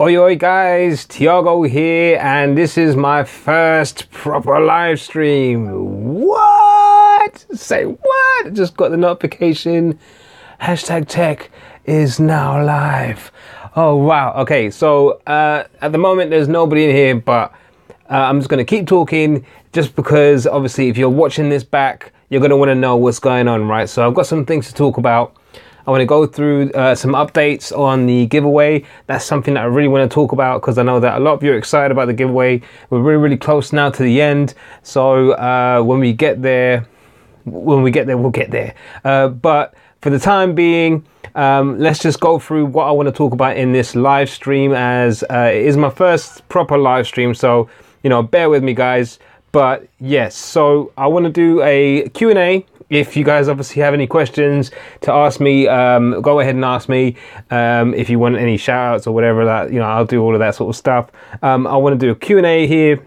Oi oi guys, Tiago here, and this is my first proper live stream. What? Say what? Just got the notification. #tech is now live. Oh wow. Okay, so at the moment there's nobody in here, but I'm just gonna keep talking just because obviously if you're watching this back, you're gonna want to know what's going on, right? So I've got some things to talk about. I want to go through some updates on the giveaway. That's something that I really want to talk about because I know that a lot of you are excited about the giveaway. We're really close now to the end. So when we get there, we'll get there. But for the time being, let's just go through what I want to talk about in this live stream, as it is my first proper live stream. So, you know, bear with me guys. But yes, so I want to do a Q&A. If you guys obviously have any questions to ask me, go ahead and ask me. If you want any shout outs or whatever, that, you know, I'll do all of that sort of stuff. I want to do a Q&A here.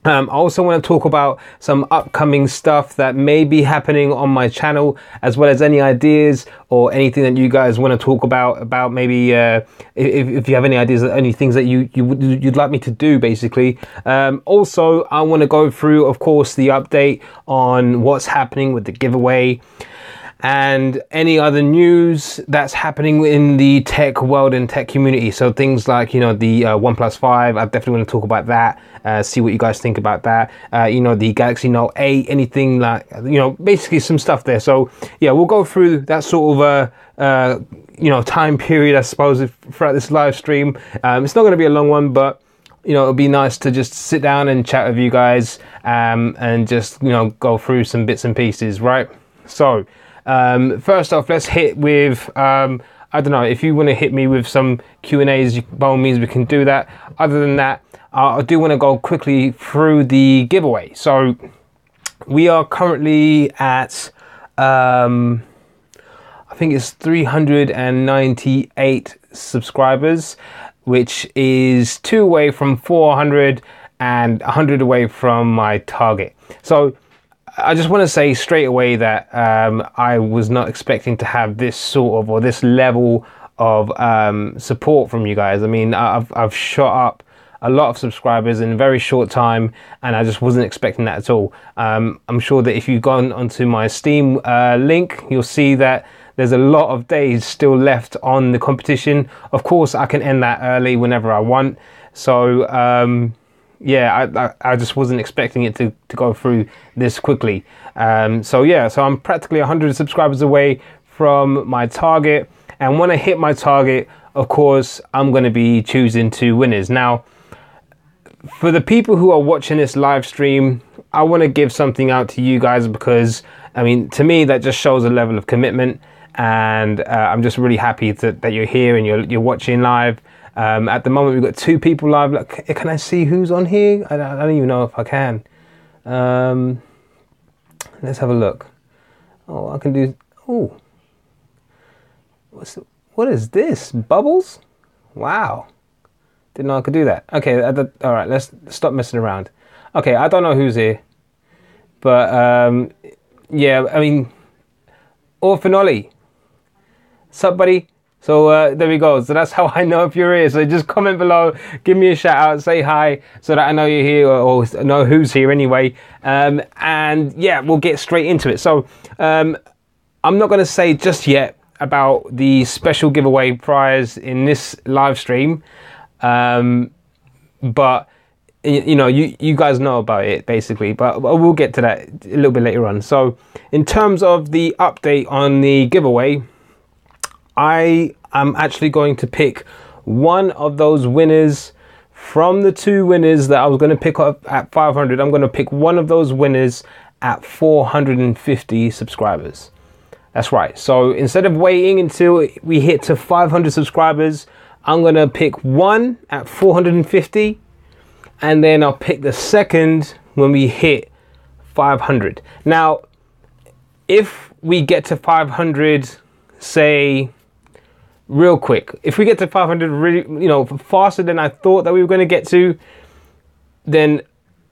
I also want to talk about some upcoming stuff that may be happening on my channel, as well as any ideas or anything that you guys want to talk about maybe if you have any ideas, any things that you'd like me to do, basically. Also, I want to go through, of course, the update on what's happening with the giveaway and any other news that's happening in the tech world and tech community. So things like, you know, the OnePlus 5, I definitely want to talk about that, see what you guys think about that. You know, the Galaxy Note 8, anything like, you know, basically some stuff there. So yeah, we'll go through that sort of, you know, time period, I suppose, throughout this live stream. It's not going to be a long one, but you know, it'll be nice to just sit down and chat with you guys, and just, you know, go through some bits and pieces, right? So, first off, let's hit with, I don't know, if you want to hit me with some Q&As, by all means we can do that. Other than that, I do want to go quickly through the giveaway. So we are currently at, I think it's 398 subscribers, which is 2 away from 400 and 100 away from my target. So I just want to say straight away that I was not expecting to have this sort of, or this level of support from you guys. I mean, I've shot up a lot of subscribers in a very short time, and I just wasn't expecting that at all. I'm sure that if you've gone onto my Steam link, you'll see that there's a lot of days still left on the competition. Of course, I can end that early whenever I want. So yeah, I just wasn't expecting it to go through this quickly. So yeah, so I'm practically 100 subscribers away from my target. And when I hit my target, of course, I'm going to be choosing 2 winners. Now, for the people who are watching this live stream, I want to give something out to you guys because, I mean, to me, that just shows a level of commitment. And I'm just really happy that you're here and you're watching live. At the moment, we've got 2 people live. Look, can I see who's on here? I don't even know if I can. Let's have a look. Oh, I can do. Oh, what is this? Bubbles? Wow, didn't know I could do that. Okay, all right. Let's stop messing around. Okay, I don't know who's here, but yeah, I mean, Orphanoli. Sup, buddy? So there we go. So that's how I know if you're here. So just comment below, give me a shout out, say hi, so that I know you're here, or know who's here anyway. And yeah, we'll get straight into it. So I'm not going to say just yet about the special giveaway prize in this live stream, but you know, you guys know about it basically. But we'll get to that a little bit later on. So in terms of the update on the giveaway, I am actually going to pick one of those winners from the 2 winners that I was going to pick up at 500. I'm going to pick one of those winners at 450 subscribers. That's right. So instead of waiting until we hit to 500 subscribers, I'm going to pick one at 450, and then I'll pick the second when we hit 500. Now, if we get to 500, say, real quick, if we get to 500 really, you know, faster than I thought that we were going to get to, then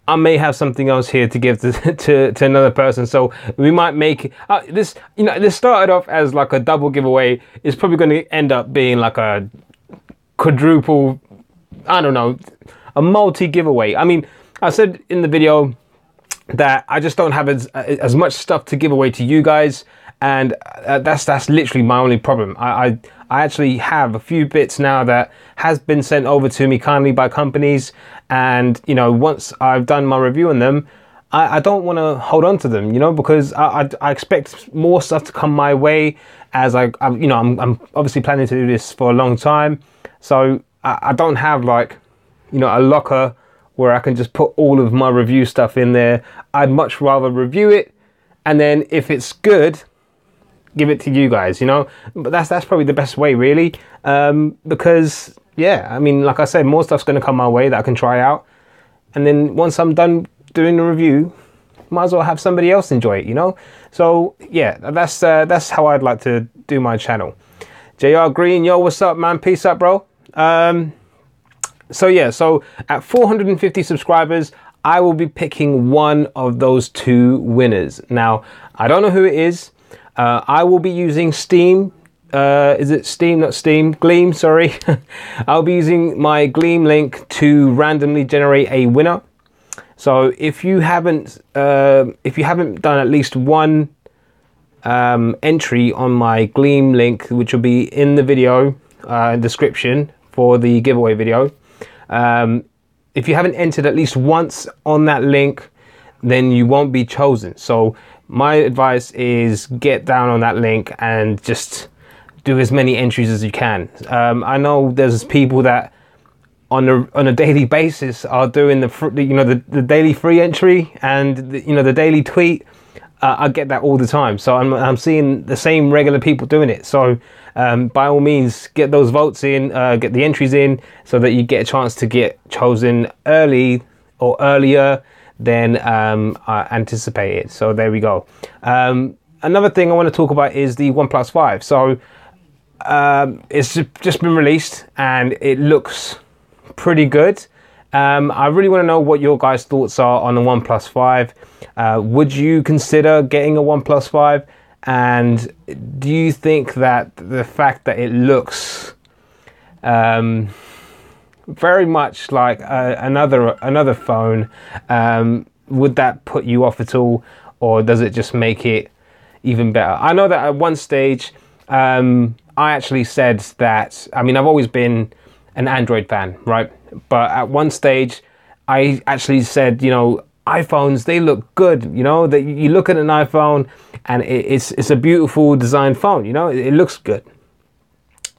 I may have something else here to give to another person. So we might make this, you know, this started off as like a double giveaway. It's probably going to end up being like a quadruple I don't know, a multi giveaway. I mean, I said in the video that I just don't have as much stuff to give away to you guys, and that's literally my only problem. I actually have a few bits now that has been sent over to me kindly by companies, and you know, once I've done my review on them, I don't want to hold on to them, you know, because I expect more stuff to come my way, as I'm obviously planning to do this for a long time, so I don't have, like, you know, a locker where I can just put all of my review stuff in there. I'd much rather review it, and then if it's good, give it to you guys, you know. But that's probably the best way, really, because yeah, I mean, like I said, more stuff's going to come my way that I can try out, and then once I'm done doing the review, might as well have somebody else enjoy it, you know. So yeah, that's how I'd like to do my channel. JR Green, yo, what's up, man? Peace up, bro. So yeah, so at 450 subscribers, I will be picking one of those 2 winners. Now, I don't know who it is. I will be using Steam. Is it Steam, not Steam? Gleam, sorry. I'll be using my Gleam link to randomly generate a winner. So if you haven't done at least one entry on my Gleam link, which will be in the video description for the giveaway video, if you haven't entered at least once on that link, then you won't be chosen. So my advice is get down on that link and just do as many entries as you can. I know there's people that on a daily basis are doing the daily free entry and the daily tweet. I get that all the time, so I'm seeing the same regular people doing it. So by all means, get those votes in, get the entries in, so that you get a chance to get chosen early or earlier than anticipated. So there we go. Another thing I want to talk about is the OnePlus 5. So it's just been released and it looks pretty good. I really want to know what your guys' thoughts are on the OnePlus 5. Would you consider getting a OnePlus 5? And do you think that the fact that it looks very much like another phone, would that put you off at all, or does it just make it even better? I know that at one stage, I actually said that, I mean, I've always been an Android fan, right? But at one stage, I actually said, you know, iPhones, they look good, you know, that you look at an iPhone and it's a beautiful design phone, you know, it looks good.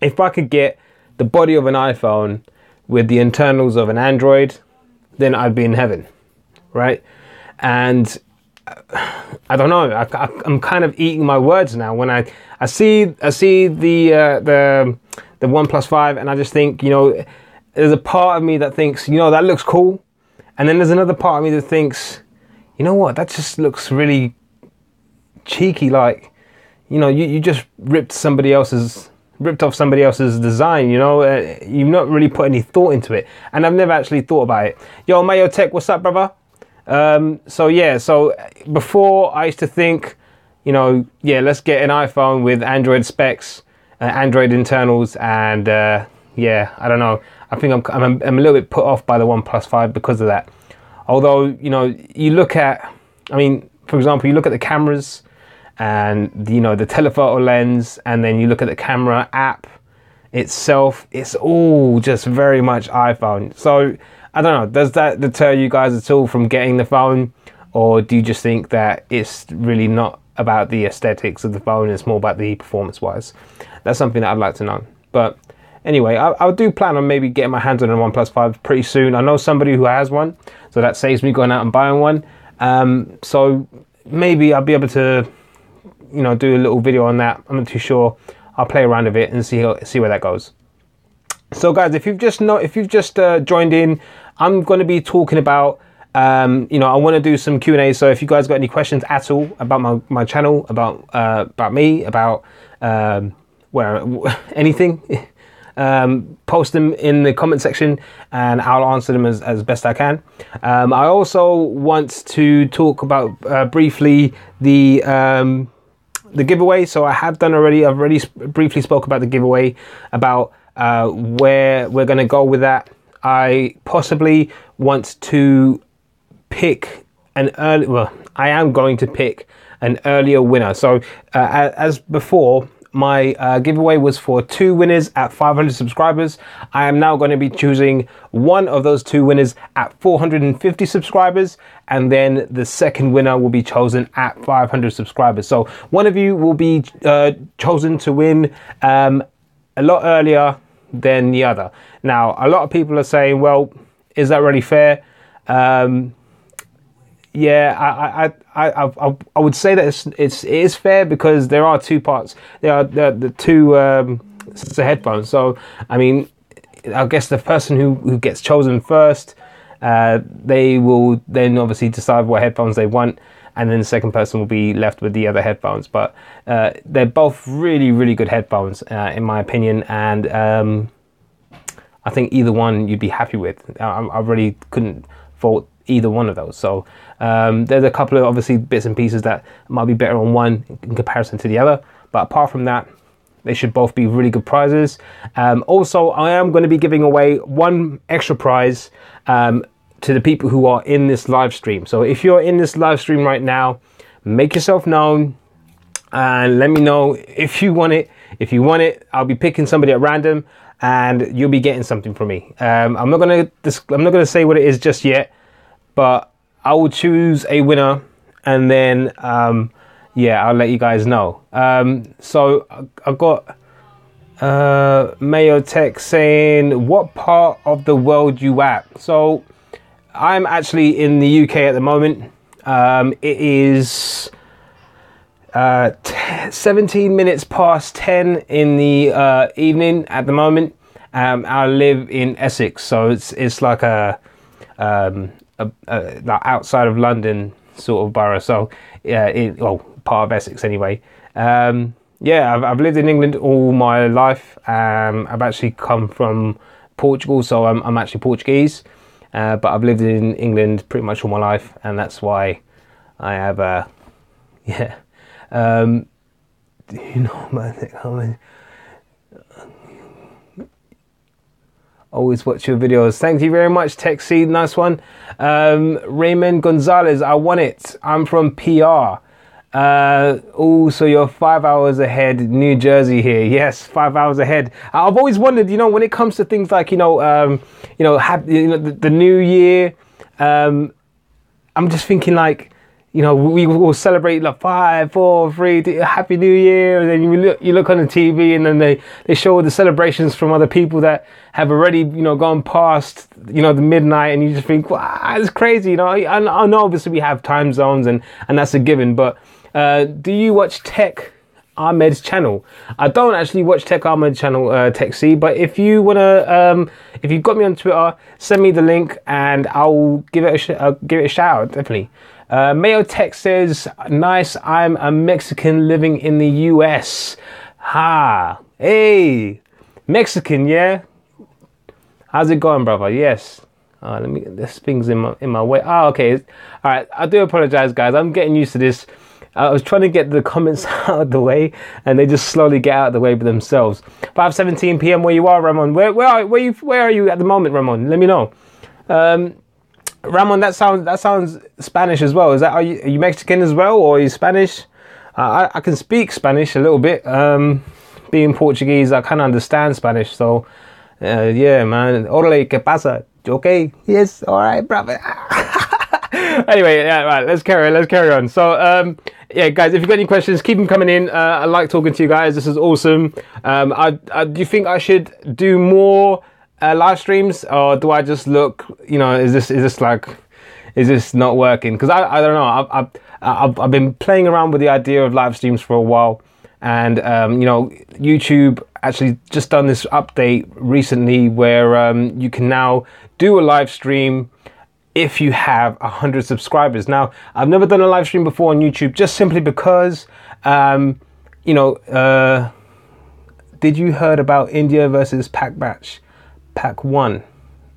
If I could get the body of an iPhone with the internals of an Android, then I'd be in heaven, right? And I don't know, I'm kind of eating my words now when I see the OnePlus 5, and I just think, you know, there's a part of me that thinks, you know, that looks cool. And then there's another part of me that thinks, you know what, that just looks really cheeky. Like, you know, you just ripped off somebody else's design, you know, you've not really put any thought into it. And I've never actually thought about it. Yo, Mayo Tech, what's up, brother? So yeah, so before I used to think, you know, yeah, let's get an iPhone with Android specs, Android internals, and yeah, I don't know. I think I'm a little bit put off by the OnePlus 5 because of that. Although, you know, you look at, I mean, for example, you look at the cameras and, you know, the telephoto lens, and then you look at the camera app itself, it's all just very much iPhone. So, I don't know, does that deter you guys at all from getting the phone? Or do you just think that it's really not about the aesthetics of the phone, it's more about the performance-wise? That's something that I'd like to know. But anyway, I do plan on maybe getting my hands on a OnePlus 5 pretty soon. I know somebody who has one, so that saves me going out and buying one. So maybe I'll be able to, you know, do a little video on that. I'm not too sure. I'll play around with it and see where that goes. So guys, if you've just joined in, I'm going to be talking about, you know, I want to do some Q&A. So if you guys got any questions at all about my channel, about me, about anything, post them in the comment section and I'll answer them as best I can. I also want to talk about briefly the giveaway. So I've already briefly spoke about the giveaway, about where we're going to go with that. I possibly want to pick I am going to pick an earlier winner. So as before, my giveaway was for 2 winners at 500 subscribers. I am now going to be choosing one of those 2 winners at 450 subscribers, and then the second winner will be chosen at 500 subscribers. So one of you will be chosen to win a lot earlier than the other. Now, a lot of people are saying, well, is that really fair? Yeah, I would say that it is fair, because there are 2 parts. There are the 2 sets of headphones. So I mean, I guess the person who gets chosen first, they will then obviously decide what headphones they want, and then the second person will be left with the other headphones. But they're both really, really good headphones in my opinion, and I think either one you'd be happy with. I really couldn't fault either one of those. So there's a couple of obviously bits and pieces that might be better on one in comparison to the other, but apart from that, they should both be really good prizes. Also, I am going to be giving away 1 extra prize to the people who are in this live stream. So if you're in this live stream right now, make yourself known and let me know if you want it. If you want it, I'll be picking somebody at random and you'll be getting something from me. I'm not gonna say what it is just yet, but I will choose a winner, and then yeah, I'll let you guys know. So I've got Mayo Tech saying, what part of the world you at? So I'm actually in the UK at the moment. It is 17 minutes past 10 in the evening at the moment. I live in Essex, so it's like a like outside of London sort of borough. So yeah, part of Essex anyway. Yeah, I've lived in England all my life. I've actually come from Portugal, so I'm actually Portuguese. But I've lived in England pretty much all my life, and that's why I have yeah. Do you know my always watch your videos. Thank you very much, TechSeed. Nice one. Raymond Gonzalez, I want it. I'm from PR. Oh, so you're 5 hours ahead, New Jersey here. Yes, 5 hours ahead. I've always wondered, you know, when it comes to things like, the new year, I'm just thinking like, you know, we will celebrate like 5, 4, 3, Happy New Year, and then you look on the TV, and then they show the celebrations from other people that have already, you know, gone past, you know, the midnight, and you just think, wow, it's crazy, you know. I know obviously we have time zones, and that's a given, but do you watch Tech Ahmed's channel? I don't actually watch Tech Ahmed's channel, TechC, but if you wanna, if you've got me on Twitter, send me the link, and I'll give it a shout out, definitely. Mayo Tech says, nice, I'm a Mexican living in the US. Ha, hey, Mexican, yeah? How's it going, brother? Yes. This thing's in my way. Oh, okay. All right, I do apologize, guys. I'm getting used to this. I was trying to get the comments out of the way, and they just slowly get out of the way by themselves. 5:17 p.m. where you are, Ramon. Where are you at the moment, Ramon? Let me know. Ramon, that sounds Spanish as well. Are you Mexican as well, or are you Spanish? I can speak Spanish a little bit. Being Portuguese, I kind of understand Spanish. So, yeah, man. Orale, ¿qué pasa? Okay. Yes. All right, brother. Anyway, yeah, right. Let's carry on. So, yeah, guys, if you've got any questions, keep them coming in. I like talking to you guys. This is awesome. Do you think I should do more live streams, or do I just look, you know, is this not working? Because I don't know. I've been playing around with the idea of live streams for a while, and you know, YouTube actually just done this update recently where you can now do a live stream if you have 100 subscribers. Now, I've never done a live stream before on YouTube, just simply because you know, did you heard about India versus Pac 1?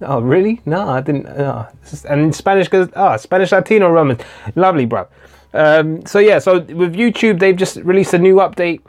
Oh, really? No, I didn't. And in Spanish, because Spanish Latino Roman, lovely, bro. So yeah, so with YouTube, they've just released a new update.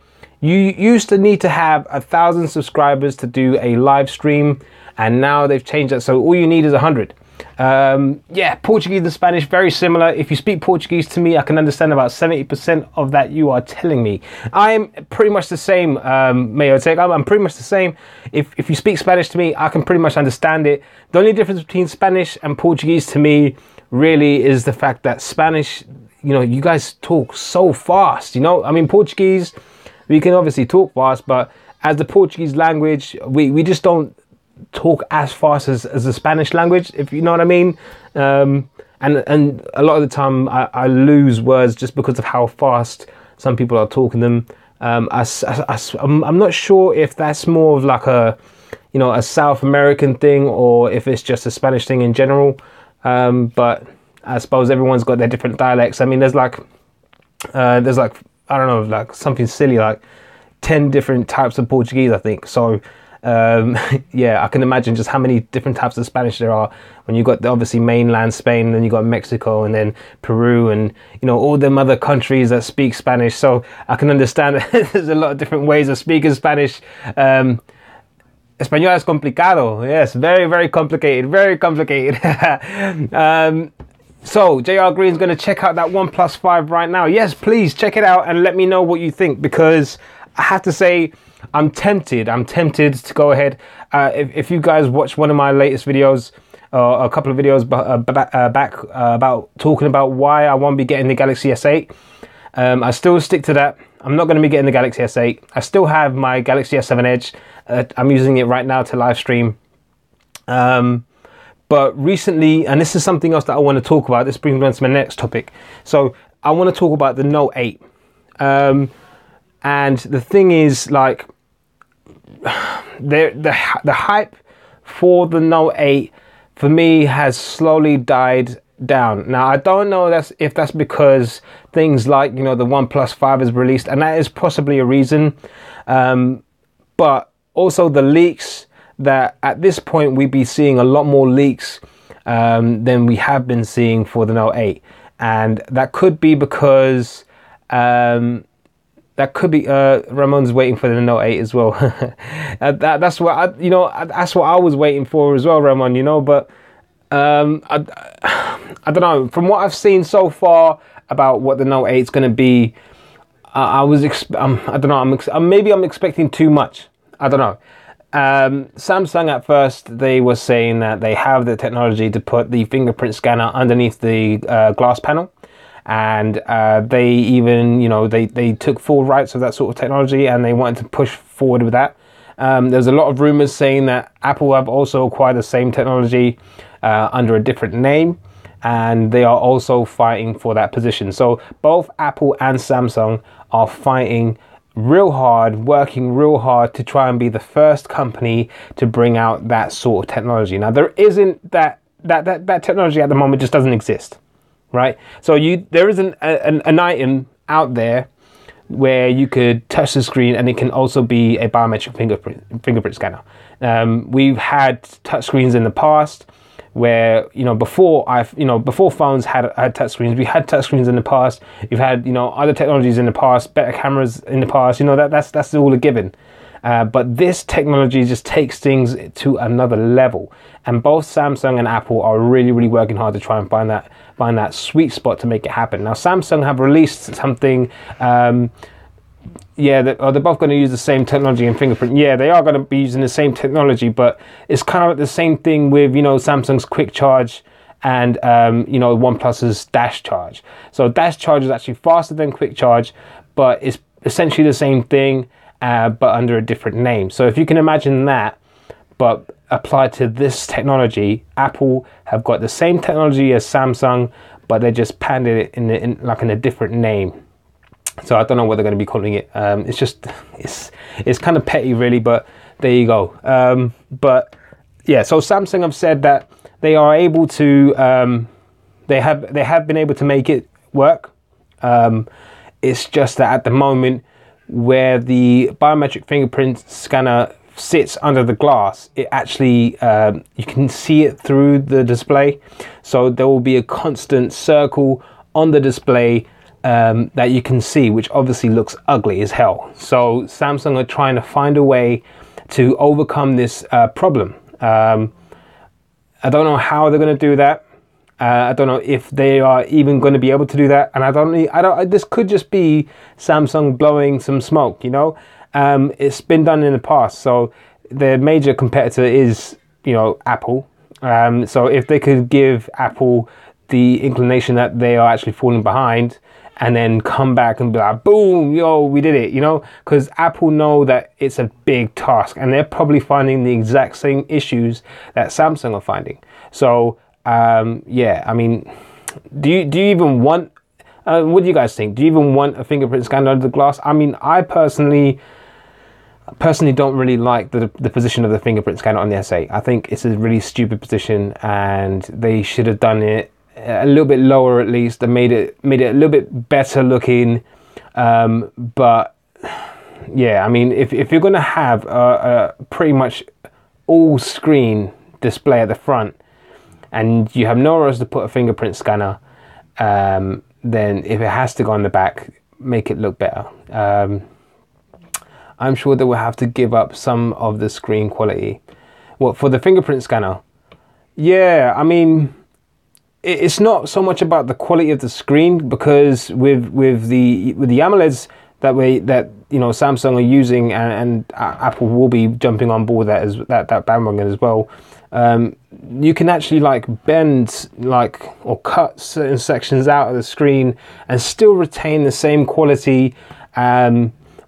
You used to need to have 1,000 subscribers to do a live stream, and now they've changed that. So all you need is 100. Yeah, Portuguese and Spanish, very similar. If you speak Portuguese to me, I can understand about 70% of that you are telling me. I'm pretty much the same, Mayotek. I'm pretty much the same. If you speak Spanish to me, I can pretty much understand it. The only difference between Spanish and Portuguese to me really is the fact that Spanish, you know, you guys talk so fast, you know. I mean, Portuguese, we can obviously talk fast, but as the Portuguese language, we just don't talk as fast as the Spanish language, if you know what I mean. And a lot of the time I lose words just because of how fast some people are talking them. I'm not sure if that's more of like a, you know, a South American thing or if it's just a Spanish thing in general. But I suppose everyone's got their different dialects. I mean, there's like I don't know, like something silly like 10 different types of Portuguese, I think. So yeah, I can imagine just how many different types of Spanish there are when you've got obviously mainland Spain, and then you've got Mexico, and then Peru, and you know, all them other countries that speak Spanish. So I can understand that there's a lot of different ways of speaking Spanish. Español es complicado. Yes, very, very complicated. Very complicated. So JR Green's going to check out that OnePlus 5 right now. Yes, please check it out and let me know what you think, because I have to say, I'm tempted to go ahead. If you guys watched one of my latest videos, a couple of videos back about talking about why I won't be getting the Galaxy S8, I still stick to that. I'm not going to be getting the Galaxy S8. I still have my Galaxy S7 Edge. I'm using it right now to live stream. But recently, and this is something else that I want to talk about, this brings me on to my next topic. So I want to talk about the Note 8. And the thing is, like, the hype for the Note 8 for me has slowly died down. Now, I don't know if that's because things like, you know, the OnePlus 5 is released, and that is possibly a reason. But also the leaks, that at this point we'd be seeing a lot more leaks than we have been seeing for the Note 8. And that could be because Ramon's waiting for the Note 8 as well. That's what I was waiting for as well, Ramon, you know. But I don't know, from what I've seen so far about what the Note 8 is going to be, I don't know, maybe I'm expecting too much. I don't know. Samsung at first, they were saying that they have the technology to put the fingerprint scanner underneath the glass panel. And they even, you know, they took full rights of that sort of technology, and they wanted to push forward with that. There's a lot of rumors saying that Apple have also acquired the same technology under a different name, and they are also fighting for that position. So both Apple and Samsung are fighting real hard, working real hard to try and be the first company to bring out that sort of technology. Now, there isn't that technology at the moment, just doesn't exist. Right, so there isn't an item out there where you could touch the screen and it can also be a biometric fingerprint scanner. We've had touch screens in the past where, you know, before phones had touch screens. We had touch screens in the past. You've had, you know, other technologies in the past, better cameras in the past. You know, that's all a given. But this technology just takes things to another level, and both Samsung and Apple are really, really working hard to try and find that sweet spot to make it happen. Now, Samsung have released something. They're both going to use the same technology in fingerprint. Yeah, they are going to be using the same technology, but it's kind of like the same thing with, you know, Samsung's Quick Charge and you know, OnePlus's Dash Charge. So Dash Charge is actually faster than Quick Charge, but it's essentially the same thing. But under a different name. So if you can imagine that, but applied to this technology, Apple have got the same technology as Samsung, but they just patented it in a different name. So I don't know what they're going to be calling it. It's kind of petty, really, but there you go. But yeah, so Samsung have said that they are able to. They have been able to make it work. It's just that at the moment, where the biometric fingerprint scanner sits under the glass, it actually you can see it through the display, so there will be a constant circle on the display that you can see, which obviously looks ugly as hell. So Samsung are trying to find a way to overcome this problem, I don't know how they're going to do that. I don't know if they are even going to be able to do that. And this could just be Samsung blowing some smoke, you know. It's been done in the past. So their major competitor is, you know, Apple. So if they could give Apple the inclination that they are actually falling behind, and then come back and be like, boom, yo, we did it, you know, because Apple know that it's a big task, and they're probably finding the exact same issues that Samsung are finding. So yeah, I mean, do you even want, what do you guys think? Do you even want a fingerprint scanner under the glass? I mean, I personally don't really like the position of the fingerprint scanner on the S8. I think it's a really stupid position, and they should have done it a little bit lower at least, and made it a little bit better looking. But yeah, I mean, if you're going to have a pretty much all screen display at the front, and you have nowhere else to put a fingerprint scanner, then if it has to go on the back, make it look better. I'm sure they will have to give up some of the screen quality. Well, for the fingerprint scanner, yeah, I mean, it's not so much about the quality of the screen, because with the AMOLEDs that you know Samsung are using, and Apple will be jumping on board that bandwagon as well. You can actually like bend or cut certain sections out of the screen and still retain the same quality,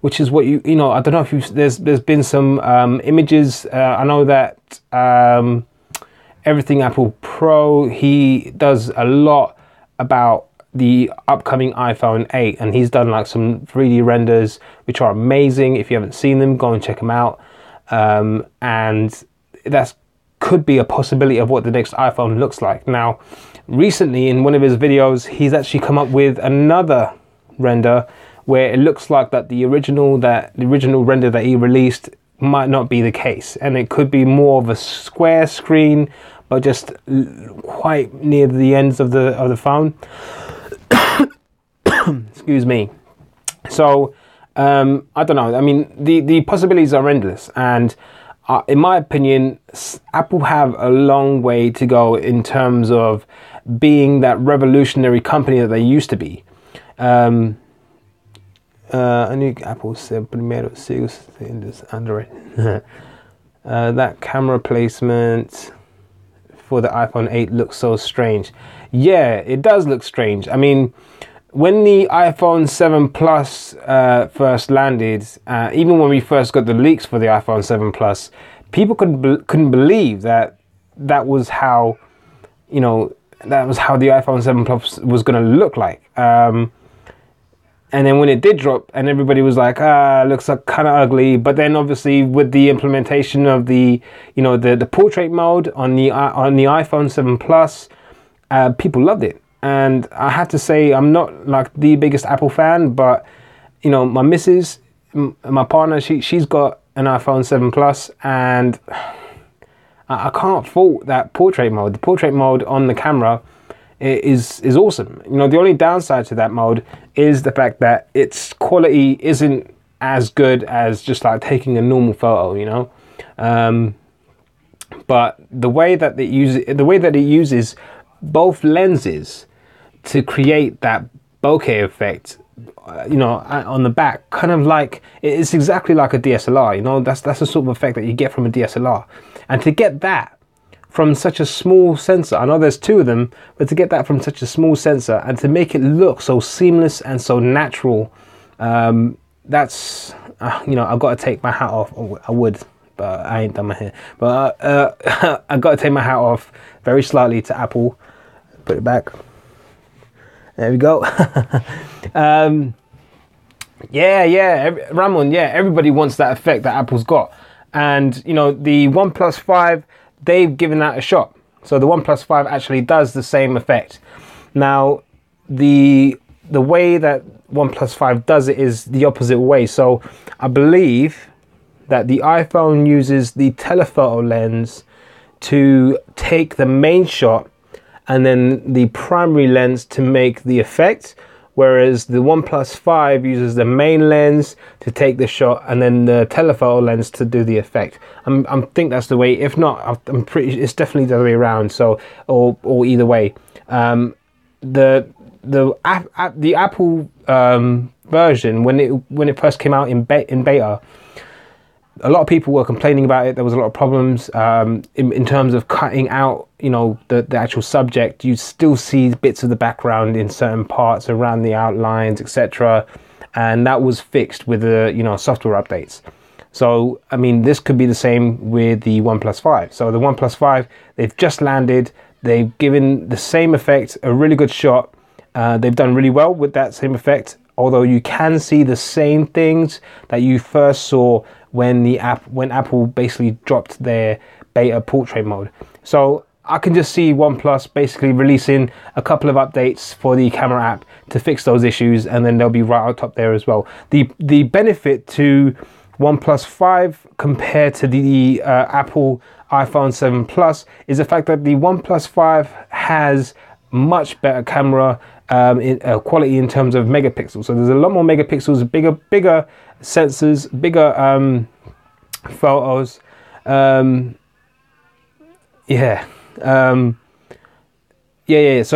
which is what you know. I don't know if there's been some images. I know that Everything Apple Pro, he does a lot about the upcoming iPhone 8, and he's done like some 3D renders which are amazing. If you haven't seen them, go and check them out. And that could be a possibility of what the next iPhone looks like. Now, recently in one of his videos, he's actually come up with another render where it looks like that the original render that he released might not be the case, and it could be more of a square screen, but just quite near the ends of the phone. Excuse me. So I don't know. I mean, the possibilities are endless, and in my opinion, Apple have a long way to go in terms of being that revolutionary company that they used to be. A new Apple said primero sigus in this Android. That camera placement for the iPhone 8 looks so strange. Yeah, it does look strange. I mean, when the iPhone 7 Plus first landed, even when we first got the leaks for the iPhone 7 Plus, people couldn't believe that was how, you know, that was how the iPhone 7 Plus was going to look like. And then when it did drop, and everybody was like, looks like kind of ugly. But then obviously with the implementation of the, you know, the portrait mode on the iPhone 7 Plus, people loved it. And I have to say, I'm not like the biggest Apple fan, but you know, my missus, my partner, she's got an iPhone 7 Plus, and I can't fault that portrait mode. The portrait mode on the camera is awesome. You know, the only downside to that mode is the fact that its quality isn't as good as just like taking a normal photo, you know. But the way that it uses both lenses to create that bokeh effect, you know, on the back, kind of like, it's exactly like a DSLR, you know. That's the sort of effect that you get from a DSLR, and to get that from such a small sensor, I know there's two of them, but to get that from such a small sensor and to make it look so seamless and so natural, that's, you know, I've got to take my hat off. I would, but I ain't done my hair. But I've got to take my hat off very slightly to Apple. Put it back. There we go. Ramon, everybody wants that effect that Apple's got. And, you know, the OnePlus 5, they've given that a shot. So the OnePlus 5 actually does the same effect. Now, the way that OnePlus 5 does it is the opposite way. So I believe that the iPhone uses the telephoto lens to take the main shot, and then the primary lens to make the effect, whereas the OnePlus 5 uses the main lens to take the shot and then the telephoto lens to do the effect. I think that's the way. If not, I'm pretty. It's definitely the other way around. So, or either way, the Apple version when it first came out in beta. A lot of people were complaining about it. There was a lot of problems in terms of cutting out, you know, the actual subject. You still see bits of the background in certain parts around the outlines, etc. And that was fixed with the, you know, software updates. So, I mean, this could be the same with the OnePlus 5. So the OnePlus 5, they've just landed. They've given the same effect, a really good shot. They've done really well with that same effect. Although you can see the same things that you first saw when Apple basically dropped their beta portrait mode. So I can just see OnePlus basically releasing a couple of updates for the camera app to fix those issues, and then they'll be right on top there as well. The benefit to OnePlus 5 compared to the Apple iPhone 7 Plus is the fact that the OnePlus 5 has much better camera quality in terms of megapixels. So there's a lot more megapixels, bigger sensors, bigger photos. So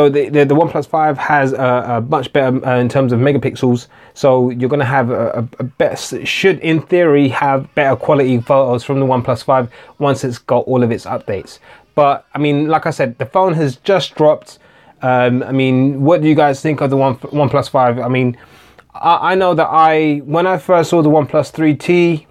the OnePlus 5 has a much better in terms of megapixels. So you're going to have a better, should in theory have better quality photos from the OnePlus 5 once it's got all of its updates. But I mean, like I said, the phone has just dropped. I mean, what do you guys think of the OnePlus 5? I mean, I know that when I first saw the OnePlus 3T,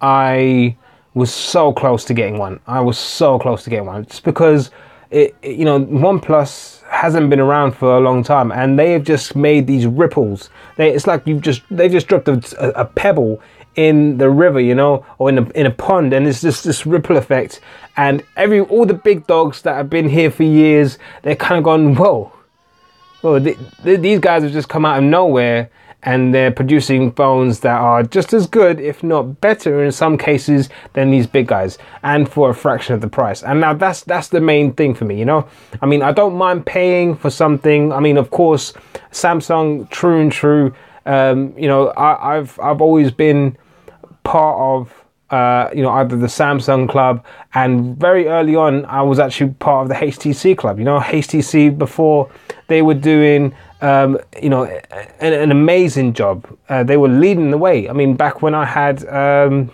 I was so close to getting one. Just because you know, OnePlus hasn't been around for a long time, and they have just made these ripples. It's like they've just dropped a pebble in the river, you know, or in a pond, and it's just this ripple effect. And all the big dogs that have been here for years, they're kind of gone, whoa, these guys have just come out of nowhere, and they're producing phones that are just as good, if not better in some cases, than these big guys, and for a fraction of the price. And now that's the main thing for me, you know. I mean, I don't mind paying for something. I mean, of course, Samsung, true and true. You know, I've always been part of you know, either the Samsung club, and very early on I was actually part of the HTC club. You know, HTC, before they were doing you know, an amazing job. They were leading the way. I mean, back when I had the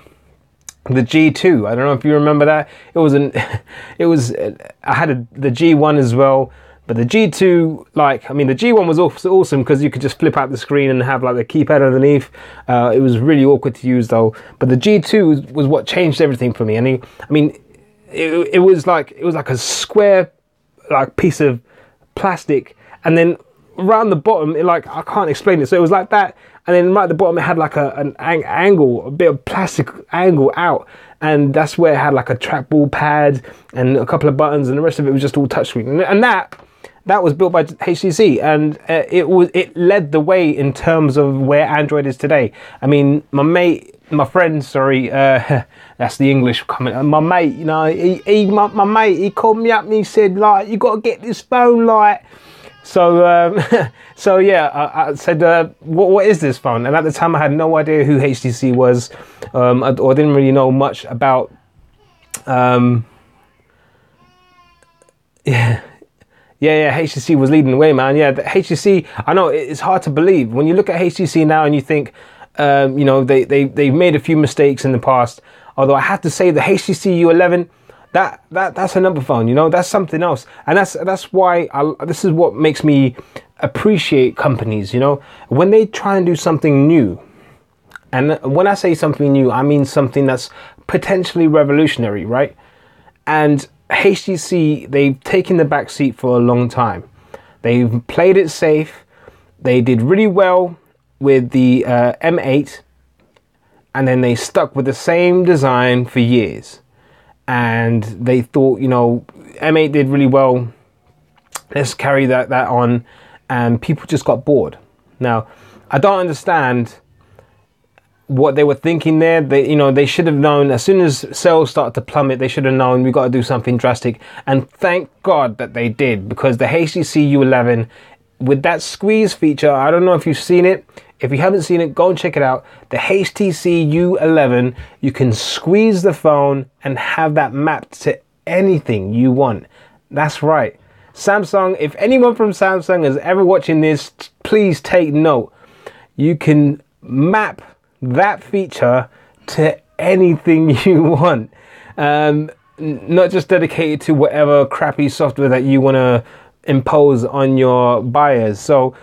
G2, I don't know if you remember that. I had the G1 as well. But the G2, like, I mean, the G1 was awesome because you could just flip out the screen and have like the keypad underneath. It was really awkward to use though. But the G2 was what changed everything for me. And I mean, it was like a square, like, piece of plastic, and then around the bottom, I can't explain it. So it was like that, and then right at the bottom, it had like an angle, a bit of plastic angle out. And that's where it had like a trackball pad and a couple of buttons, and the rest of it was just all touchscreen. And that was built by HTC, and it led the way in terms of where Android is today. I mean, my friend, that's the English comment. My mate, you know, my mate, he called me up and he said, like, you got to get this phone, like. So, so yeah, I said, what is this phone? And at the time, I had no idea who HTC was, or didn't really know much about. Yeah, HTC was leading the way, man. Yeah, the HTC, I know it's hard to believe. When you look at HTC now and you think, you know, they've made a few mistakes in the past. Although I have to say the HTC U11, that's another phone, you know, that's something else. And that's why this is what makes me appreciate companies, you know, when they try and do something new. And when I say something new, I mean something that's potentially revolutionary, right? And HTC, they've taken the back seat for a long time. They've played it safe. They did really well with the M8, and then they stuck with the same design for years. And they thought, you know, M8 did really well, let's carry that on, and people just got bored. Now, I don't understand what they were thinking there. They should have known as soon as sales started to plummet. They should have known we got to do something drastic, and thank God that they did, because the HTC U11 with that squeeze feature, I don't know if you've seen it. If you haven't seen it, go and check it out. The HTC U11, you can squeeze the phone and have that mapped to anything you want. That's right. Samsung, if anyone from Samsung is ever watching this, please take note. You can map that feature to anything you want. Not just dedicated to whatever crappy software that you want to impose on your buyers. So,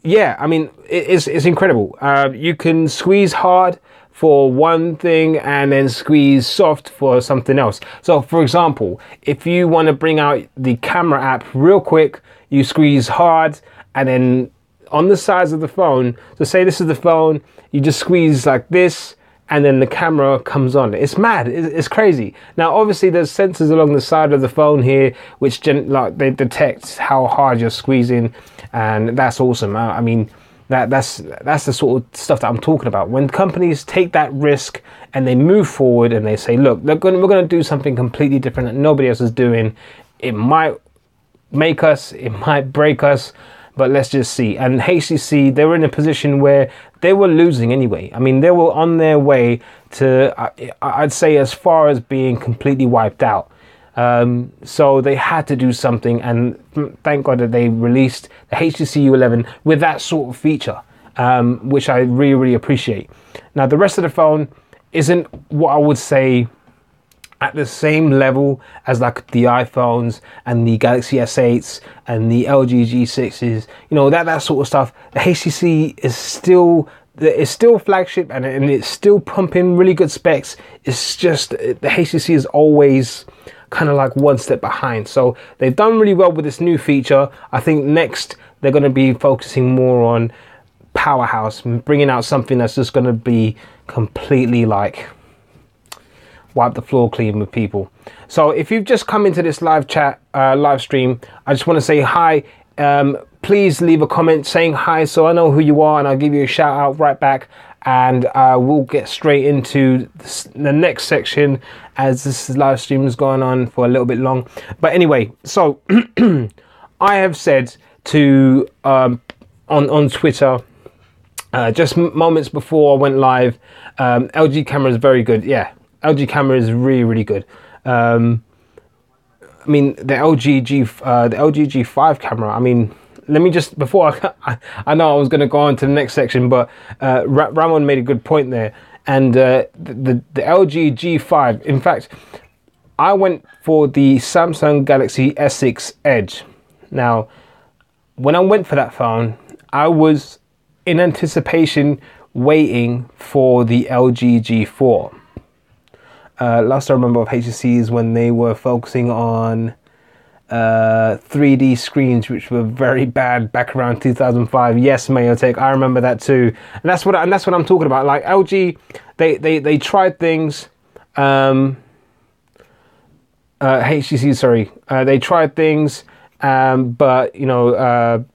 yeah, I mean, it's incredible. You can squeeze hard for one thing and then squeeze soft for something else. So, for example, if you want to bring out the camera app real quick, you squeeze hard, and then on the sides of the phone, so say this is the phone, you just squeeze like this, and then the camera comes on. It's mad. It's crazy. Now, obviously, there's sensors along the side of the phone here, which they detect how hard you're squeezing, and that's awesome. I mean, that's the sort of stuff that I'm talking about. When companies take that risk and they move forward and they say, look, we're going to do something completely different that nobody else is doing. It might make us, it might break us, but let's just see. And HTC, they were in a position where they were losing anyway. I mean, they were on their way to, I'd say, as far as being completely wiped out. So they had to do something, and thank God that they released the HTC U11 with that sort of feature, which I really, really appreciate. Now, the rest of the phone isn't what I would say at the same level as like the iPhones and the Galaxy S8s and the LG G6s, you know, that sort of stuff. The HTC is still flagship, and it's still pumping really good specs. It's just the HTC is always kind of like one step behind. So they've done really well with this new feature. I think next they're going to be focusing more on powerhouse, bringing out something that's just going to be completely like wipe the floor clean with people. So if you've just come into this live stream, I just want to say hi. Please leave a comment saying hi so I know who you are, and I'll give you a shout out right back, and we'll get straight into the next section as this live stream is going on for a little bit long. But anyway, so I have said to on Twitter just moments before I went live, LG camera is very good. Yeah, LG camera is really, really good. I mean, the LG G5 camera, I mean, let me just, before I know I was going to go on to the next section, but Ramon made a good point there. And the LG G5, in fact, I went for the Samsung Galaxy S6 Edge. Now, when I went for that phone, I was in anticipation waiting for the LG G4. Last I remember of HTC is when they were focusing on 3D screens, which were very bad back around 2005. Yes, Mayotech, I remember that too. And that's what I'm talking about. Like LG, they tried things. HTC, sorry, they tried things, but you know,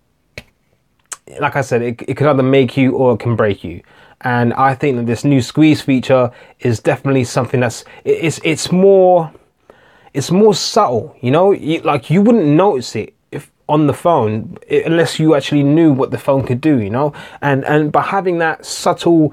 like I said, it can either make you or it can break you. And I think that this new squeeze feature is definitely something that's it's more subtle, you know, like you wouldn't notice it if on the phone unless you actually knew what the phone could do, you know, and by having that subtle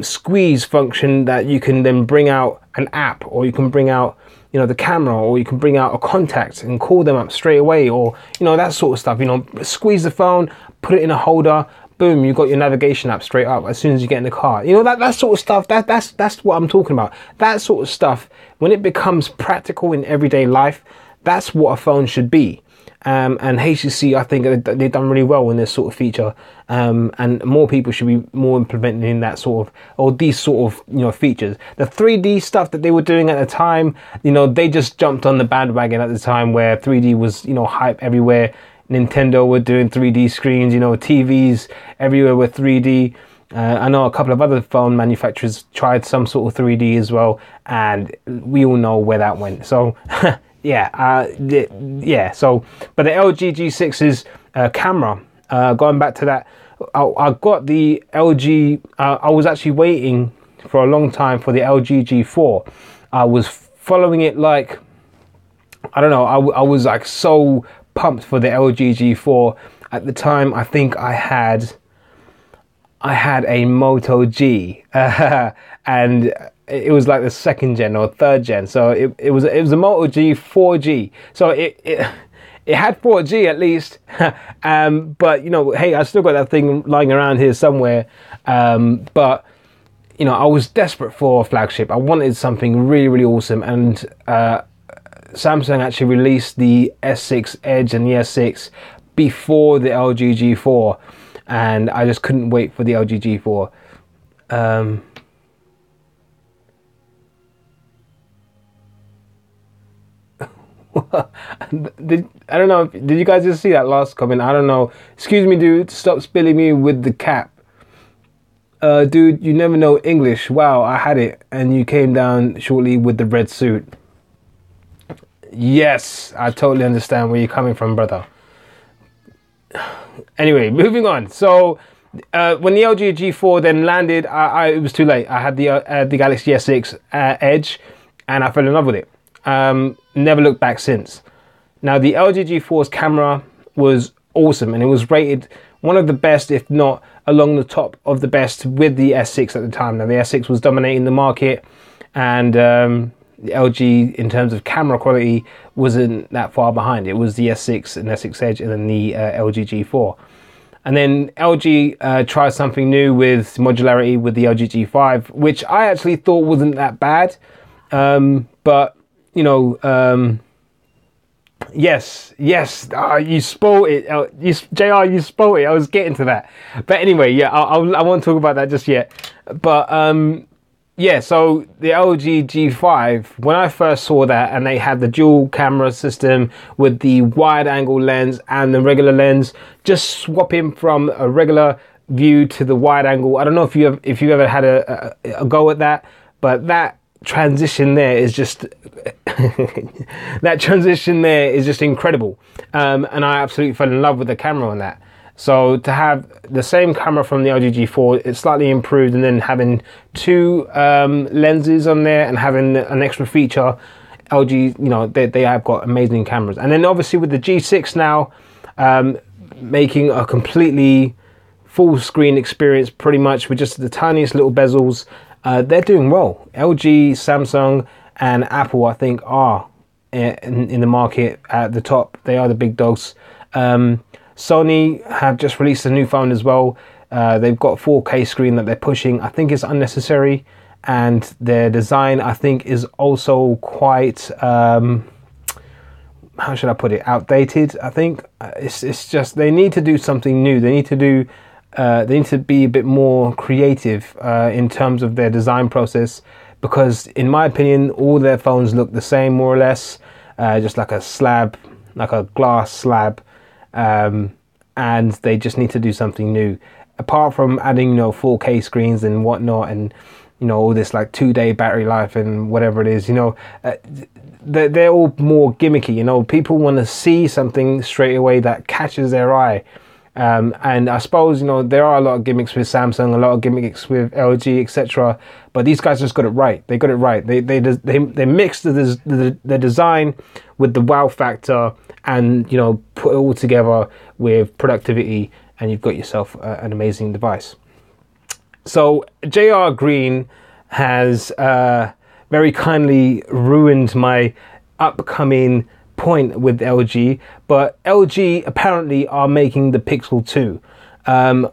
squeeze function that you can then bring out an app, or you can bring out, you know, the camera, or you can bring out a contact and call them up straight away, or, you know, that sort of stuff, you know, squeeze the phone, put it in a holder, boom, you got your navigation app straight up as soon as you get in the car. You know, that sort of stuff, that's what I'm talking about. That sort of stuff, when it becomes practical in everyday life, that's what a phone should be. And HTC, I think they've done really well in this sort of feature. And more people should be more implementing that sort of, or these sort of, you know, features. The 3D stuff that they were doing at the time, you know, they just jumped on the bandwagon at the time where 3D was, you know, hype everywhere. Nintendo were doing 3D screens, you know, TVs everywhere were 3D. I know a couple of other phone manufacturers tried some sort of 3D as well, and we all know where that went. So, yeah. So, but the LG G6's camera, going back to that, I got the LG. I was actually waiting for a long time for the LG G4. I was following it like, I don't know, I was like so pumped for the LG G4. At the time, I think I had a Moto G, and it was like the 2nd gen or 3rd gen. So it was a Moto G 4G. So it had 4G at least. But you know, hey, I still got that thing lying around here somewhere. But you know, I was desperate for a flagship. I wanted something really, really awesome, and Samsung actually released the S6 Edge and the S6 before the LG G4, and I just couldn't wait for the LG G4. I don't know, did you guys just see that last comment? I don't know. Excuse me, dude, stop spilling me with the cap. Dude, you never know English. Wow, I had it, and you came down shortly with the red suit. Yes, I totally understand where you're coming from, brother. Anyway, moving on. So when the LG G4 then landed, it was too late. I had the Galaxy S6 Edge, and I fell in love with it. Never looked back since. Now, the LG G4's camera was awesome, and it was rated one of the best, if not along the top of the best, with the S6 at the time. Now, the S6 was dominating the market, and the LG, in terms of camera quality, wasn't that far behind. It was the S6 and S6 Edge, and then the LG G4. And then LG tried something new with modularity with the LG G5, which I actually thought wasn't that bad. But, you know, yes, you spoiled it. JR, you spoiled it. I was getting to that. But anyway, yeah, I won't talk about that just yet. But, yeah, so the LG G5, when I first saw that, and they had the dual camera system with the wide angle lens and the regular lens, just swapping from a regular view to the wide angle. I don't know if you've ever had a go at that, but that transition there is just incredible. And I absolutely fell in love with the camera on that. So to have the same camera from the LG G4, it's slightly improved, and then having 2 lenses on there and having an extra feature, LG, you know, they have got amazing cameras. And then obviously with the G6 now, making a completely full screen experience, pretty much with just the tiniest little bezels, they're doing well. LG, Samsung, and Apple, I think, are in the market at the top. They are the big dogs. Sony have just released a new phone as well. They've got a 4K screen that they're pushing. I think it's unnecessary, and their design, I think, is also quite, how should I put it, outdated. I think it's just, they need to do something new. They need to be a bit more creative in terms of their design process, because in my opinion, all their phones look the same, more or less, just like a slab, like a glass slab. And they just need to do something new, apart from adding, you know, 4K screens and whatnot, and, you know, all this like 2-day battery life and whatever it is, you know, they're all more gimmicky. You know, people want to see something straight away that catches their eye. And I suppose, you know, there are a lot of gimmicks with Samsung, a lot of gimmicks with LG, etc. But these guys just got it right. They got it right. They mixed the design with the wow factor, and, you know, put it all together with productivity, and you've got yourself an amazing device. So JR Green has very kindly ruined my upcoming point with LG, but LG apparently are making the Pixel 2. I'm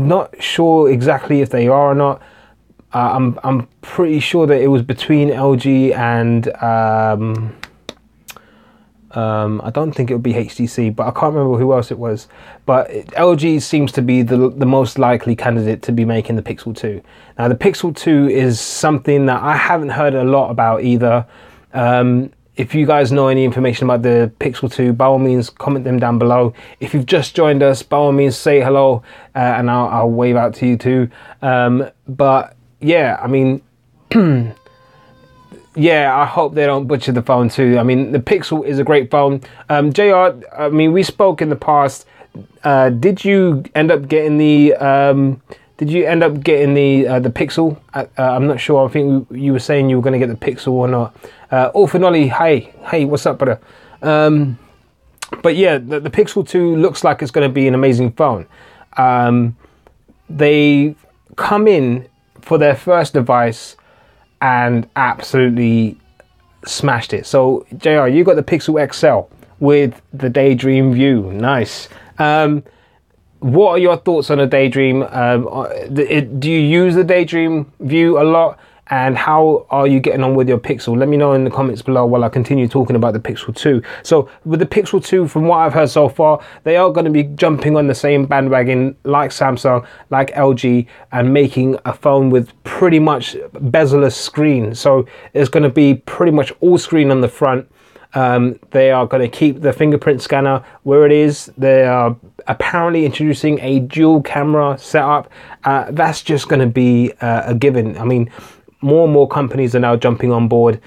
not sure exactly if they are or not. I'm pretty sure that it was between LG and I don't think it would be HTC, but I can't remember who else it was. But LG seems to be the most likely candidate to be making the Pixel 2. Now, the Pixel 2 is something that I haven't heard a lot about either. If you guys know any information about the Pixel 2, by all means, comment them down below. If you've just joined us, by all means, say hello, and I'll wave out to you too. But yeah, I mean, yeah, I hope they don't butcher the phone too. I mean, the Pixel is a great phone. JR, I mean, we spoke in the past. Did you end up getting the the Pixel? I'm not sure. I think you were saying you were going to get the Pixel or not. Orphanoli, hey, what's up, brother? But yeah, the Pixel 2 looks like it's going to be an amazing phone. They come in for their first device and absolutely smashed it. So JR, you got the Pixel XL with the Daydream View. Nice. What are your thoughts on the Daydream? Do you use the Daydream View a lot? And how are you getting on with your Pixel? Let me know in the comments below while I continue talking about the Pixel 2. So with the Pixel 2, from what I've heard so far, they are going to be jumping on the same bandwagon like Samsung, like LG, and making a phone with pretty much bezel-less screen. So it's going to be pretty much all screen on the front. They are going to keep the fingerprint scanner where it is. They are apparently introducing a dual camera setup. That's just going to be a given. I mean, more and more companies are now jumping on board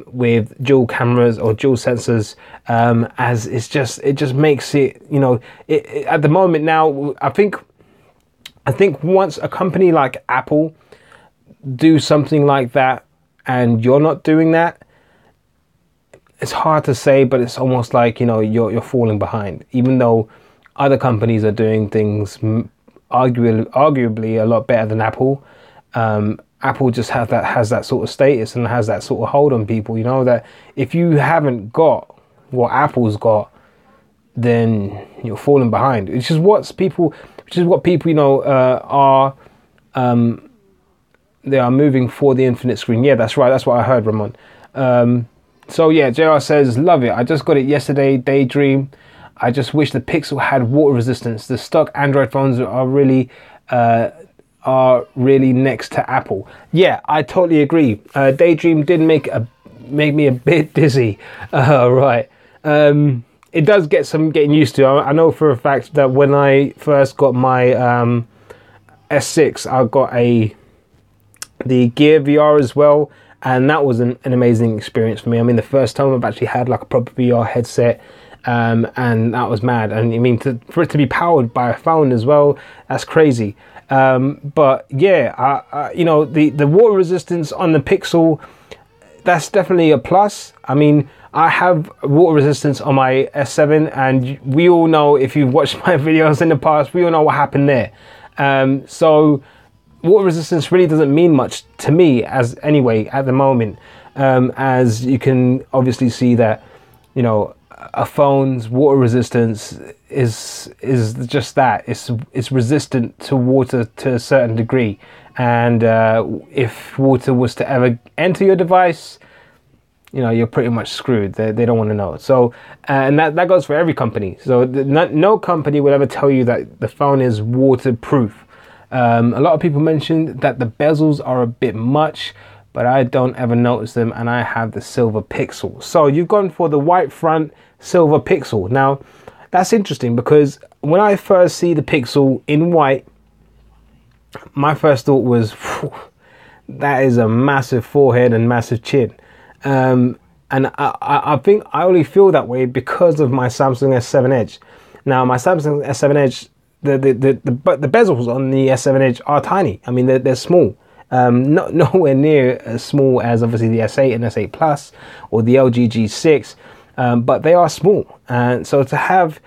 with dual cameras or dual sensors, as it just makes it, you know, at the moment now, I think once a company like Apple do something like that and you're not doing that, it's hard to say, but it's almost like, you know, you're falling behind, even though other companies are doing things arguably a lot better than Apple. Apple just has that sort of status and has that sort of hold on people, you know, that if you haven't got what Apple's got, then you're falling behind. Which is what people, you know, they are moving for the infinite screen. Yeah, that's right. That's what I heard, Ramon. So yeah, JR says, love it. I just got it yesterday, Daydream. I just wish the Pixel had water resistance. The stock Android phones are really next to Apple. Yeah, I totally agree. Daydream did make me a bit dizzy. Right. It does get some getting used to. I know for a fact that when I first got my S6, I got the Gear VR as well, and that was an amazing experience for me. I mean, the first time I've actually had like a proper VR headset, and that was mad. And I mean, for it to be powered by a phone as well, that's crazy. But yeah, you know, the water resistance on the Pixel, that's definitely a plus. I mean, I have water resistance on my S7, and we all know, if you've watched my videos in the past, we all know what happened there. So water resistance really doesn't mean much to me anyway at the moment, as you can obviously see that, you know, a phone's water resistance is just that. It's resistant to water to a certain degree, and if water was to ever enter your device, you know, you're pretty much screwed. They don't want to know. So and that goes for every company. So no company will ever tell you that the phone is waterproof. A lot of people mentioned that the bezels are a bit much, but I don't ever notice them, and I have the silver Pixel. So you've gone for the white front, silver Pixel. Now that's interesting, because when I first see the Pixel in white, my first thought was, that is a massive forehead and massive chin. And I think I only feel that way because of my Samsung S7 Edge. Now my Samsung S7 Edge, the bezels on the S7 Edge are tiny. I mean, they're small. Nowhere near as small as obviously the S8 and S8 Plus or the LG G6, but they are small. And so to have,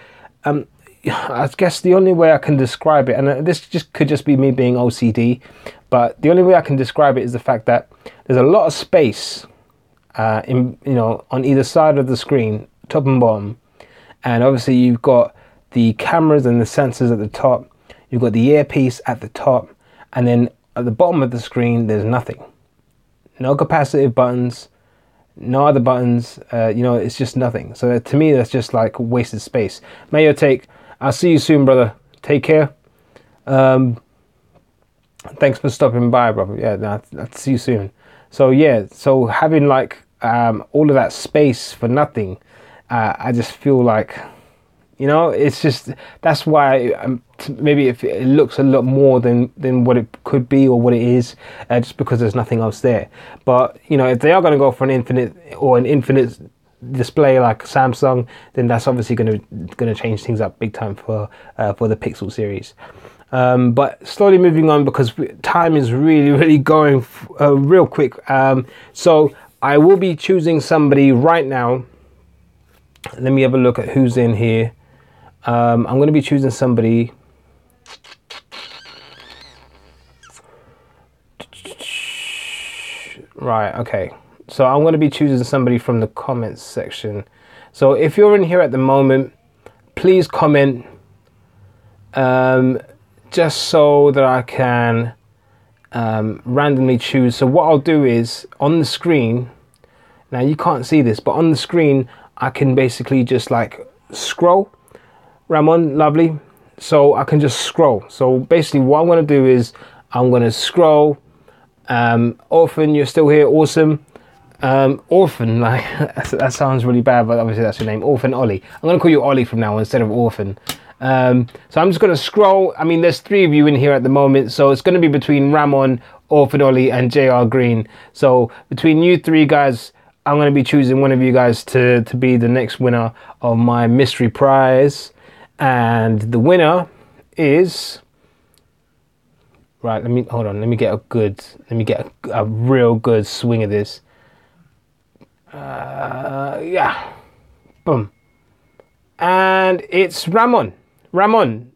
I guess the only way I can describe it, and this could just be me being OCD, but the only way I can describe it is the fact that there's a lot of space, you know, on either side of the screen, top and bottom, and obviously you've got the cameras and the sensors at the top, you've got the earpiece at the top, and then at the bottom of the screen there's nothing. No capacitive buttons, no other buttons, you know, it's just nothing. So to me, that's just like wasted space. Mayo Take, I'll see you soon, brother. Take care. Thanks for stopping by, brother. Yeah, I'll see you soon. So yeah, so having like all of that space for nothing, I just feel like, you know, it's just, that's why maybe if it looks a lot more than what it could be or what it is, just because there's nothing else there. But you know, if they are going to go for an infinite display like Samsung, then that's obviously going to change things up big time for the Pixel series. But slowly moving on, because time is really going real quick. So I will be choosing somebody right now Let me have a look at who's in here. I'm going to be choosing somebody. Right, okay. So I'm going to be choosing somebody from the comments section. So if you're in here at the moment, please comment, just so that I can randomly choose. So what I'll do is on the screen, now you can't see this, but on the screen I can basically just like scroll. Ramon, lovely. So I can just scroll. So basically what I'm going to do is I'm going to scroll. Orphan, you're still here, awesome. Orphan, like that sounds really bad, but obviously that's your name. Orphan Ollie. I'm going to call you Ollie from now on instead of Orphan. So I'm just going to scroll. I mean, there's 3 of you in here at the moment, so it's going to be between Ramon, Orphan Ollie, and JR Green. So between you 3 guys, I'm going to be choosing one of you guys to be the next winner of my mystery prize. And the winner is... Right, let me get a real good swing of this. Yeah, boom. And it's Ramon. Ramon,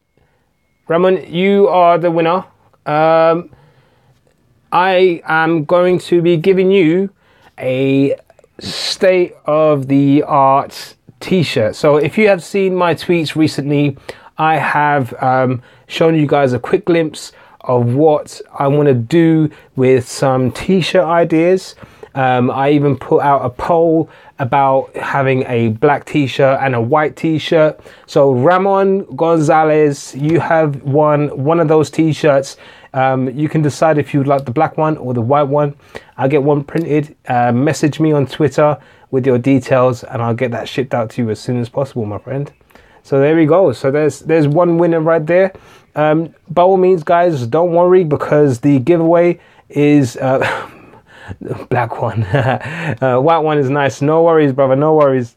you are the winner. I am going to be giving you a state-of-the-art t-shirt. So if you have seen my tweets recently, I have shown you guys a quick glimpse of what I want to do with some t-shirt ideas. I even put out a poll about having a black t-shirt and a white t-shirt. So Ramon Gonzalez, you have won one of those t-shirts. You can decide if you'd like the black one or the white one. I'll get one printed. Message me on Twitter with your details and I'll get that shipped out to you as soon as possible, my friend. So there we go. So there's one winner right there. By all means, guys, don't worry, because the giveaway is black one. White one is nice. No worries, brother. No worries.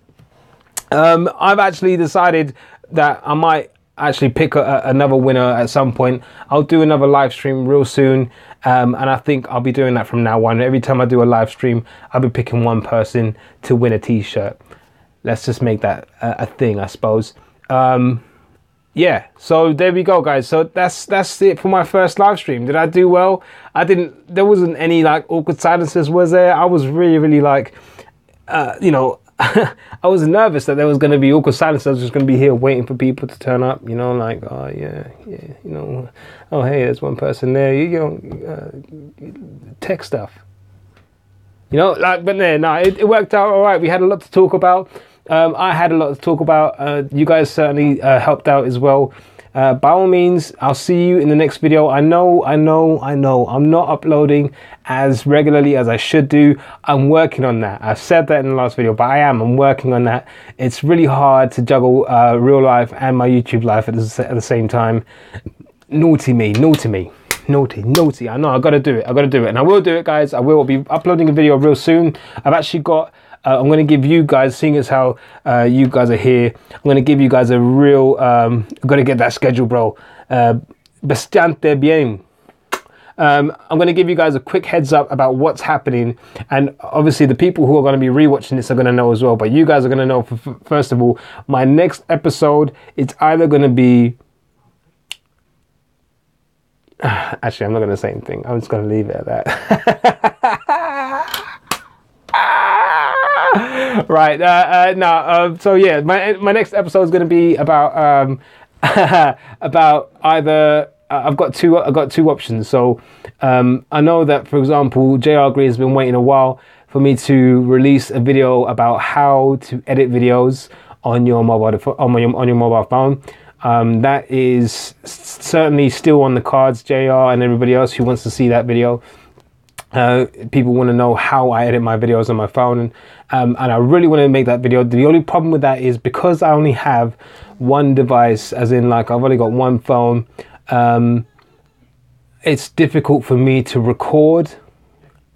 I've actually decided that I might actually pick another winner at some point. I'll do another live stream real soon. And I think I'll be doing that from now on. Every time I do a live stream, I'll be picking one person to win a t-shirt. Let's just make that a thing, I suppose. Yeah, so there we go, guys. So that's it for my first live stream. Did I do well? There wasn't any like awkward silences, was there? I was really like, you know, I was nervous that there was going to be awkward silence. I was just going to be here waiting for people to turn up, you know, like, oh yeah, you know, oh hey, there's one person there, you know, tech stuff, you know, like, but no, it worked out all right. We had a lot to talk about. I had a lot to talk about. You guys certainly helped out as well. By all means, I'll see you in the next video. I know I'm not uploading as regularly as I should do. I'm working on that. I said that in the last video, but I'm working on that. It's really hard to juggle real life and my YouTube life at the same time. Naughty me. Naughty. I know, I gotta do it. And I will do it, guys. I will be uploading a video real soon. I've actually got... I'm going to give you guys, seeing as how you guys are here, I'm going to give you guys a real, I've got to get that schedule, bro. Bastante bien. I'm going to give you guys a quick heads up about what's happening. And obviously the people who are going to be rewatching this are going to know as well. But you guys are going to know, first of all, my next episode, it's either going to be... Actually, I'm not going to say anything. I'm just going to leave it at that. Right, so yeah, my next episode is going to be about about either I've got two options. So I know that, for example, JR Green has been waiting a while for me to release a video about how to edit videos on your mobile phone. That is certainly still on the cards, JR and everybody else who wants to see that video. People want to know how I edit my videos on my phone, and I really want to make that video. The only problem with that is because I only have one device, as in like I've only got one phone, it's difficult for me to record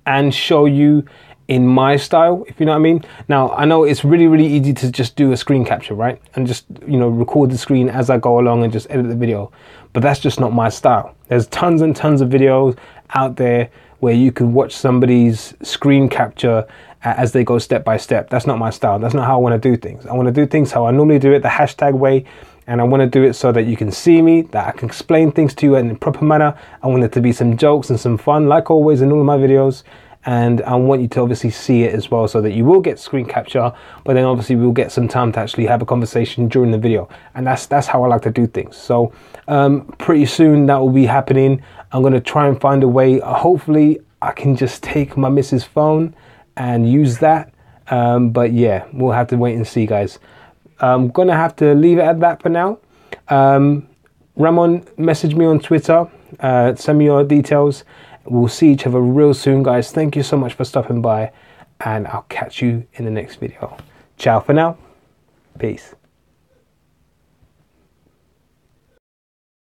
and show you in my style, if you know what I mean. Now, I know it's really easy to just do a screen capture, right? And just, you know, record the screen as I go along and just edit the video. But that's just not my style. There's tons and tons of videos out there where you can watch somebody's screen capture as they go step by step. That's not my style. That's not how I want to do things. I want to do things how I normally do it, the hashtag way. And I want to do it so that you can see me, that I can explain things to you in a proper manner. I want it to be some jokes and some fun, like always in all of my videos. And I want you to obviously see it as well, so that you will get screen capture, but then obviously we'll get some time to actually have a conversation during the video. And that's how I like to do things. So pretty soon that will be happening. I'm going to try and find a way. Hopefully I can just take my missus' phone and use that. But yeah, we'll have to wait and see, guys. I'm going to have to leave it at that for now. Ramon, message me on Twitter. Send me your details. We'll see each other real soon, guys. Thank you so much for stopping by, and I'll catch you in the next video. Ciao for now. Peace.